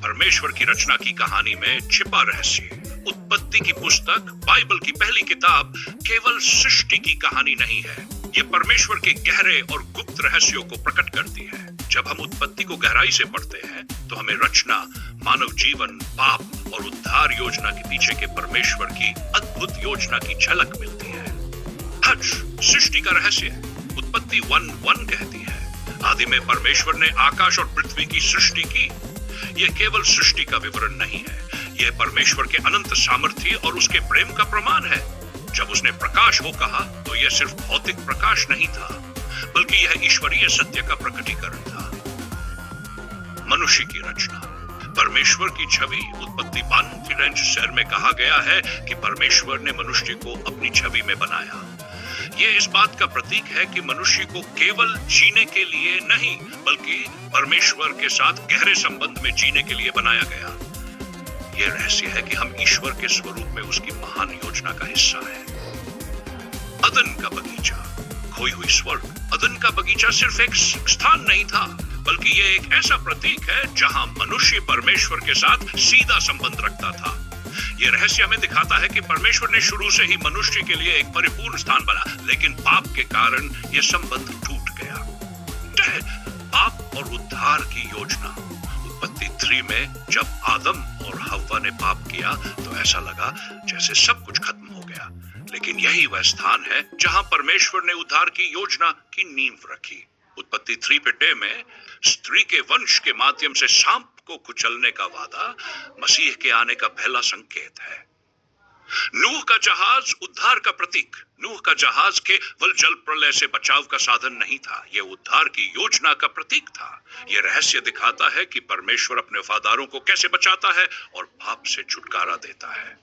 परमेश्वर की रचना की कहानी में छिपा रहस्य। उत्पत्ति की पुस्तक, बाइबल की पहली किताब, केवल सृष्टि की कहानी नहीं है। ये परमेश्वर के गहरे और गुप्त रहस्यों को प्रकट करती है। जब हम उत्पत्ति को गहराई से पढ़ते हैं तो हमें रचना, मानव जीवन, पाप और उद्धार योजना के पीछे के परमेश्वर की अद्भुत योजना की झलक मिलती है। हज सृष्टि का रहस्य। उत्पत्ति 1:1 कहती है, आदि में परमेश्वर ने आकाश और पृथ्वी की सृष्टि की। यह केवल सृष्टि का विवरण नहीं है, यह परमेश्वर के अनंत सामर्थ्य और उसके प्रेम का प्रमाण है। जब उसने प्रकाश हो कहा तो यह सिर्फ भौतिक प्रकाश नहीं था, बल्कि यह ईश्वरीय सत्य का प्रकटीकरण था। मनुष्य की रचना। परमेश्वर की छवि। उत्पत्ति 1:3 में कहा गया है कि परमेश्वर ने मनुष्य को अपनी छवि में बनाया। यह इस बात का प्रतीक है कि मनुष्य को केवल जीने के लिए नहीं, बल्कि परमेश्वर के साथ गहरे संबंध में जीने के लिए बनाया गया। यह रहस्य है कि हम ईश्वर के स्वरूप में उसकी महान योजना का हिस्सा है। अदन का बगीचा। खोई हुई स्वर्ग। अदन का बगीचा सिर्फ एक स्थान नहीं था, बल्कि यह एक ऐसा प्रतीक है जहां मनुष्य परमेश्वर के साथ सीधा संबंध रखता था। यह रहस्य हमें दिखाता है कि परमेश्वर ने शुरू से ही मनुष्य के लिए एक परिपूर्ण स्थान बना, लेकिन पाप के कारण यह संबंध टूट गया। पाप और उद्धार की योजना। उत्पत्ति 3 में जब आदम और हव्वा ने पाप किया तो ऐसा लगा जैसे सब कुछ खत्म हो गया, लेकिन यही वह स्थान है जहां परमेश्वर ने उद्धार की योजना की नींव रखी। उत्पत्ति 3:2 में स्त्री के वंश के माध्यम से सांप को कुचलने का वादा मसीह के आने का पहला संकेत है। नूह का जहाज उद्धार का प्रतीक। नूह का जहाज केवल जल प्रलय से बचाव का साधन नहीं था, यह उद्धार की योजना का प्रतीक था। यह रहस्य दिखाता है कि परमेश्वर अपने वफादारों को कैसे बचाता है और पाप से छुटकारा देता है।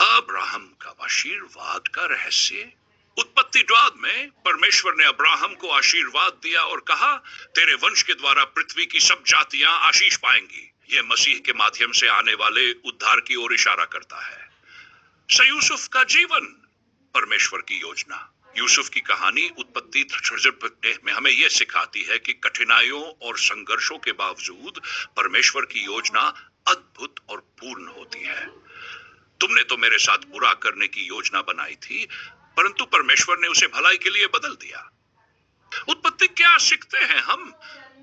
अब्राहम का आशीर्वाद का रहस्य। उत्पत्ति 2 में परमेश्वर ने अब्राहम को आशीर्वाद दिया और कहा, तेरे वंश के द्वारा पृथ्वी की सब जातियां आशीष पाएंगी। यह मसीह के माध्यम से आने वाले उद्धार की ओर इशारा करता है। यूसुफ का जीवन। परमेश्वर की योजना। यूसुफ की कहानी उत्पत्ति 3 में हमें यह सिखाती है कि कठिनाइयों और संघर्षों के बावजूद परमेश्वर की योजना अद्भुत और पूर्ण होती है। तुमने तो मेरे साथ बुरा करने की योजना बनाई थी, परंतु परमेश्वर ने उसे भलाई के लिए बदल दिया। उत्पत्ति क्या सीखते हैं हम?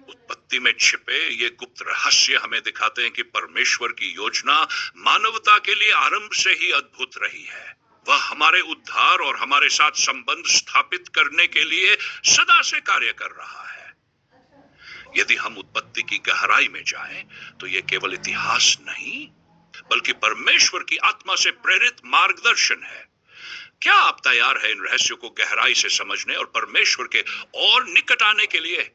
उत्पत्ति में छिपे ये गुप्त रहस्य हमें दिखाते हैं कि परमेश्वर की योजना मानवता के लिए आरंभ से ही अद्भुत रही है। वह हमारे उद्धार और हमारे साथ संबंध स्थापित करने के लिए सदा से कार्य कर रहा है। यदि हम उत्पत्ति की गहराई में जाएं, तो यह केवल इतिहास नहीं, बल्कि परमेश्वर की आत्मा से प्रेरित मार्गदर्शन है। क्या आप तैयार हैं इन रहस्यों को गहराई से समझने और परमेश्वर के और निकट आने के लिए?